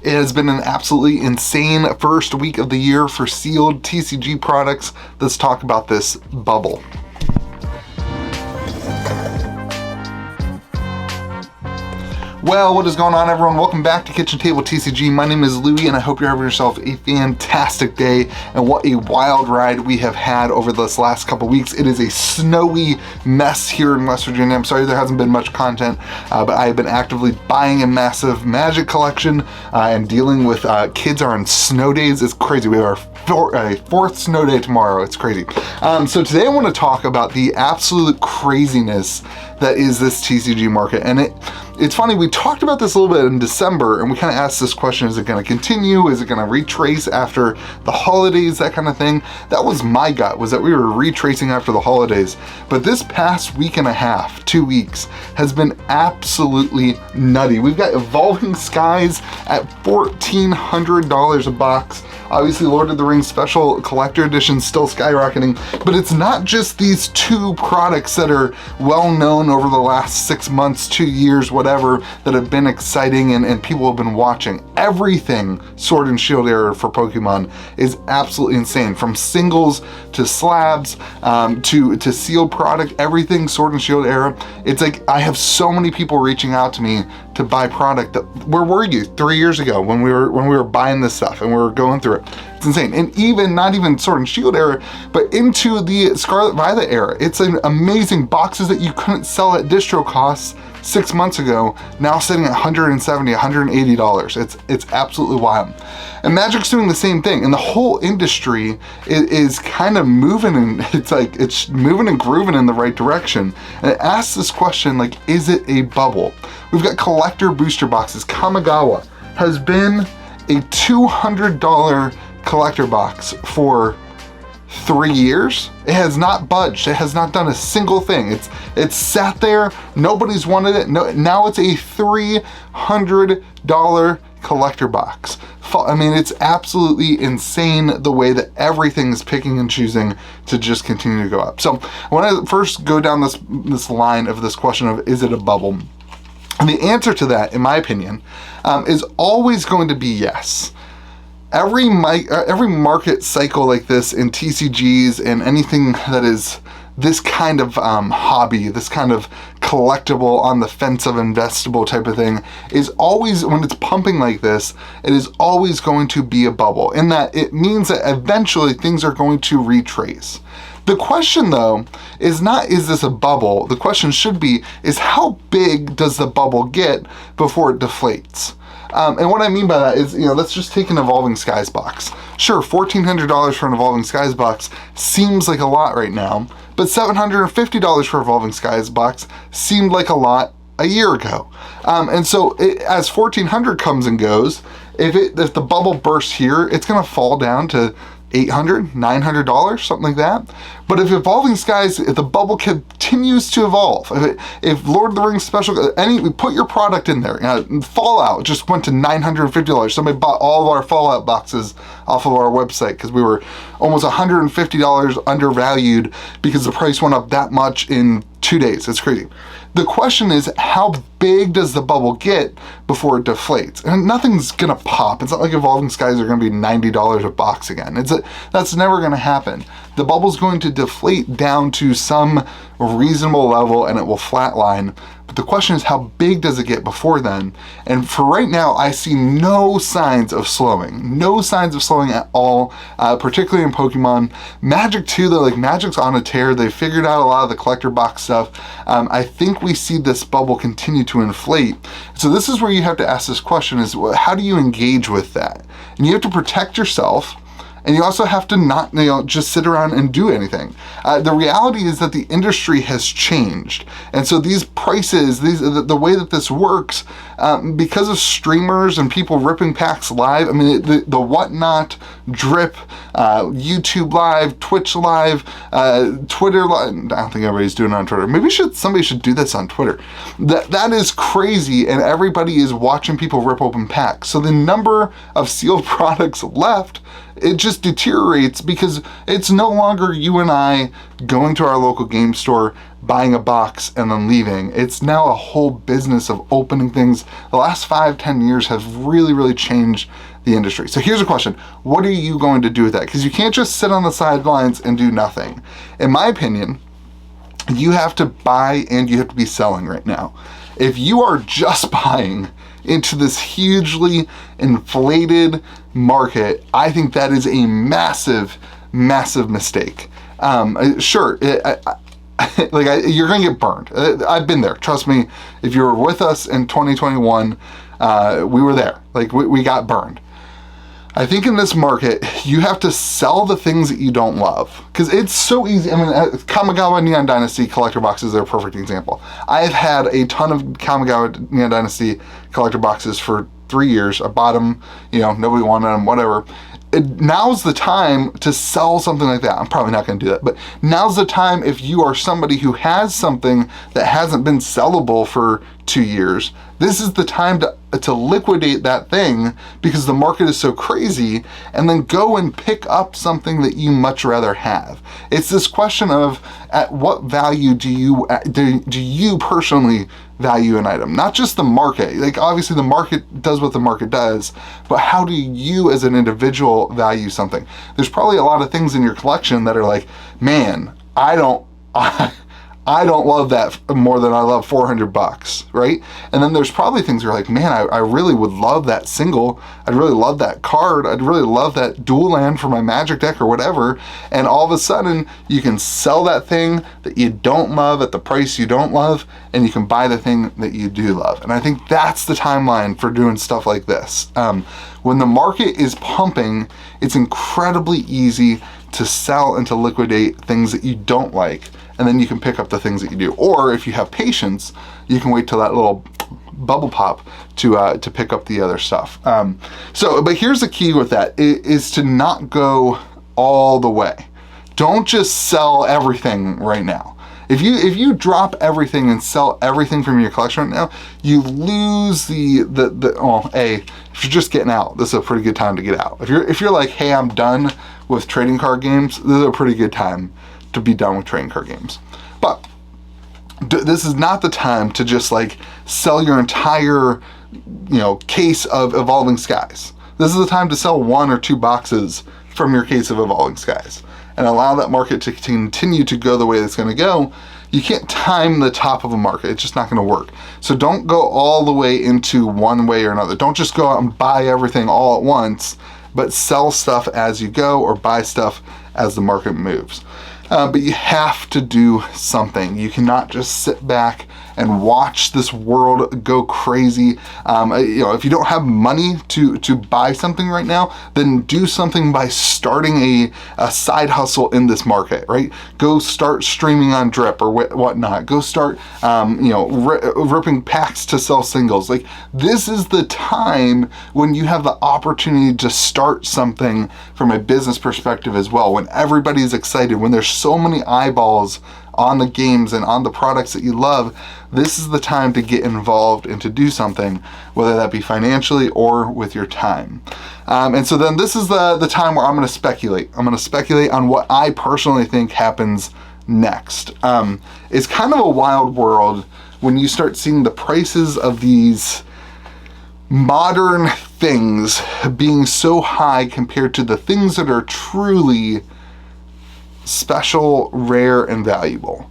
It has been an absolutely insane first week of the year for sealed TCG products. Let's talk about this bubble. Well, what is going on, everyone? Welcome back to Kitchen Table TCG. My name is Louie, and I hope you're having yourself a fantastic day. And what a wild ride we have had over this last couple weeks. It is a snowy mess here in West Virginia. I'm sorry there hasn't been much content, but I have been actively buying a massive Magic collection and dealing with kids are on snow days. It's crazy. We have our fourth snow day tomorrow. It's crazy. So today I want to talk about the absolute craziness that is this TCG market. And it's funny, we talked about this a little bit in December, and we kind of asked this question, is it going to continue? Is it going to retrace after the holidays, that kind of thing? That was my gut, was that we were retracing after the holidays. But this past week and a half, 2 weeks, has been absolutely nutty. We've got Evolving Skies at $1,400 a box. Obviously, Lord of the Rings Special Collector Edition still skyrocketing, but it's not just these two products that are well known over the last 6 months, 2 years, whatever, that have been exciting and people have been watching. Everything Sword and Shield era for Pokemon is absolutely insane. From singles to slabs to sealed product, everything Sword and Shield era. It's like I have so many people reaching out to me to buy product that, where were you 3 years ago when we were buying this stuff and we were going through it? It's insane. And even not even Sword and Shield era, but into the Scarlet Violet era. It's an amazing boxes that you couldn't sell at distro costs 6 months ago, now sitting at $170, $180. It's absolutely wild. And Magic's doing the same thing, and the whole industry is kind of moving, and it's moving and grooving in the right direction. And it asks this question, like, is it a bubble? We've got collector booster boxes. Kamigawa has been a $200 collector box for 3 years. It has not budged. It has not done a single thing. It's sat there. Nobody's wanted it. No, now it's a $300 collector box. I mean, it's absolutely insane the way that everything is picking and choosing to just continue to go up. So I want to first go down this line of this question of, is it a bubble? And the answer to that, in my opinion, is always going to be yes. Every market cycle like this in TCGs and anything that is this kind of hobby, this kind of collectible, on the fence of investable type of thing, is always, when it's pumping like this, it is always going to be a bubble, in that it means that eventually things are going to retrace. The question, though, is not, is this a bubble? The question should be, is how big does the bubble get before it deflates? And what I mean by that is, let's just take an Evolving Skies box. Sure, $1,400 for an Evolving Skies box seems like a lot right now, but $750 for Evolving Skies box seemed like a lot a year ago. And so as $1,400 comes and goes, if the bubble bursts here, it's going to fall down to $800, $900, something like that. But if Evolving Skies, if the bubble continues to evolve, if Lord of the Rings Special, put your product in there. Fallout just went to $950. Somebody bought all of our Fallout boxes off of our website because we were almost $150 undervalued because the price went up that much in 2 days. It's crazy. The question is, how big does the bubble get before it deflates? And nothing's gonna pop. It's not like Evolving Skies are gonna be $90 a box again. That's never gonna happen. The bubble's going to deflate down to some reasonable level and it will flatline. But the question is, how big does it get before then? And for right now, I see no signs of slowing. No signs of slowing at all, particularly in Pokemon. Magic too, though, like Magic's on a tear. They've figured out a lot of the collector box stuff. I think we see this bubble continue to inflate. So this is where you have to ask this question, is how do you engage with that? And you have to protect yourself. And you also have to not, just sit around and do anything. The reality is that the industry has changed. And so these prices, the way that this works, because of streamers and people ripping packs live, I mean, the Whatnot, Drip, YouTube Live, Twitch Live, Twitter Live, I don't think everybody's doing it on Twitter. Maybe somebody should do this on Twitter. That is crazy, and everybody is watching people rip open packs. So the number of sealed products left it just deteriorates because it's no longer you and I going to our local game store, buying a box, and then leaving. It's now a whole business of opening things. The last 5-10 years have really, really changed the industry. So here's a question. What are you going to do with that? Because you can't just sit on the sidelines and do nothing. In my opinion, you have to buy and you have to be selling right now. If you are just buying into this hugely inflated market, I think that is a massive, massive mistake. Sure, you're gonna get burned. I've been there. Trust me. If you were with us in 2021, we were there. We got burned. I think in this market, you have to sell the things that you don't love. Because it's so easy. I mean, Kamigawa Neon Dynasty collector boxes are a perfect example. I've had a ton of Kamigawa Neon Dynasty collector boxes for 3 years. I bought them, nobody wanted them, whatever. Now's the time to sell something like that. I'm probably not going to do that, but now's the time if you are somebody who has something that hasn't been sellable for 2 years. This is the time to liquidate that thing because the market is so crazy, and then go and pick up something that you much rather have. It's this question of at what value do you personally value an item? Not just the market. Obviously the market does what the market does, but how do you as an individual value something? There's probably a lot of things in your collection that are like, man, I don't love that more than I love $400, right? And then there's probably things you're like, man, I really would love that single. I'd really love that card. I'd really love that dual land for my Magic deck or whatever. And all of a sudden, you can sell that thing that you don't love at the price you don't love, and you can buy the thing that you do love. And I think that's the timeline for doing stuff like this. When the market is pumping, it's incredibly easy to sell and to liquidate things that you don't like, and then you can pick up the things that you do. Or if you have patience, you can wait till that little bubble pop to pick up the other stuff. But here's the key with that, is to not go all the way. Don't just sell everything right now. If you drop everything and sell everything from your collection right now, you lose if you're just getting out, this is a pretty good time to get out. If you're like, hey, I'm done with trading card games, this is a pretty good time to be done with trading card games. But this is not the time to just sell your entire case of Evolving Skies. This is the time to sell 1 or 2 boxes from your case of Evolving Skies and allow that market to continue to go the way it's going to go. You can't time the top of a market. It's just not going to work. So don't go all the way into one way or another. Don't just go out and buy everything all at once, but sell stuff as you go or buy stuff as the market moves. But you have to do something. You cannot just sit back and watch this world go crazy. If you don't have money to buy something right now, then do something by starting a side hustle in this market, right? Go start streaming on Drip or whatnot. Go start, ripping packs to sell singles. This is the time when you have the opportunity to start something from a business perspective as well. When everybody's excited, when there's so many eyeballs on the games and on the products that you love, this is the time to get involved and to do something, whether that be financially or with your time. And so then this is the time where I'm going to speculate. I'm going to speculate on what I personally think happens next. It's kind of a wild world when you start seeing the prices of these modern things being so high compared to the things that are truly special, rare, and valuable.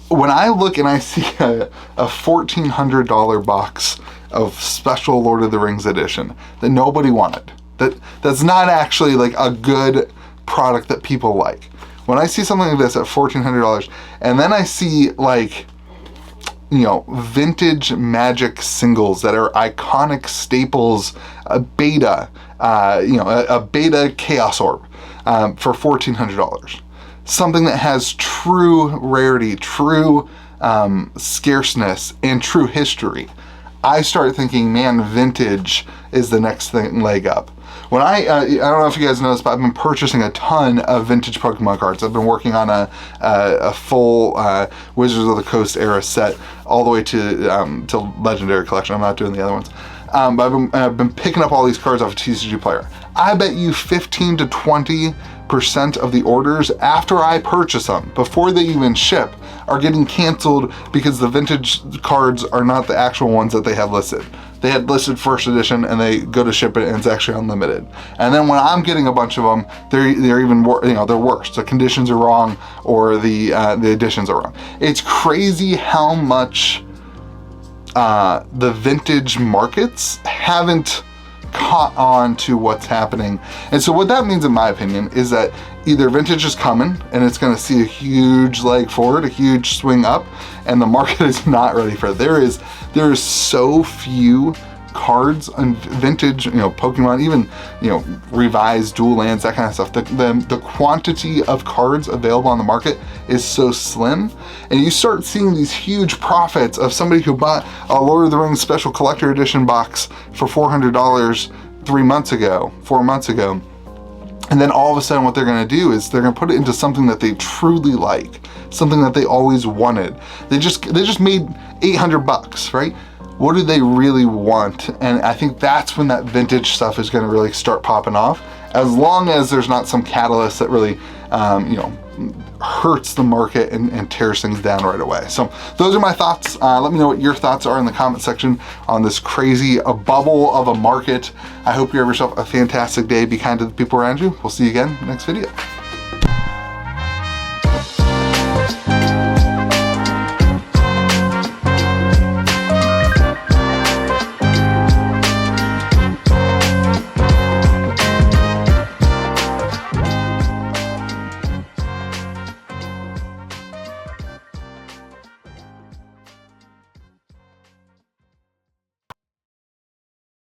When I look and I see a $1,400 box of special Lord of the Rings edition that nobody wanted, that's not actually a good product that people like. When I see something like this at $1,400, and then I see vintage Magic singles that are iconic staples, a beta Chaos Orb for $1,400. Something that has true rarity, true scarceness, and true history. I start thinking, man, vintage is the next leg up. When I don't know if you guys know this, but I've been purchasing a ton of vintage Pokemon cards. I've been working on a full Wizards of the Coast era set all the way to Legendary Collection. I'm not doing the other ones. I've been picking up all these cards off of TCG Player. I bet you 15 to 20% of the orders after I purchase them, before they even ship, are getting canceled because the vintage cards are not the actual ones that they had listed. They had listed first edition and they go to ship it and it's actually unlimited. And then when I'm getting a bunch of them, they're even they're worse. The conditions are wrong or the editions are wrong. It's crazy how much the vintage markets haven't caught on to what's happening. And so what that means, in my opinion, is that either vintage is coming and it's going to see a huge leg forward, a huge swing up, and the market is not ready for it. There is so few cards on vintage, Pokemon, even, revised dual lands, that kind of stuff. The quantity of cards available on the market is so slim, and you start seeing these huge profits of somebody who bought a Lord of the Rings special collector edition box for $400 4 months ago. And then all of a sudden what they're gonna do is they're gonna put it into something that they truly like, something that they always wanted. They just made $800, right? What do they really want? And I think that's when that vintage stuff is gonna really start popping off, as long as there's not some catalyst that really, hurts the market and tears things down right away. So those are my thoughts. Let me know what your thoughts are in the comment section on this crazy bubble of a market. I hope you have yourself a fantastic day. Be kind to the people around you. We'll see you again next video.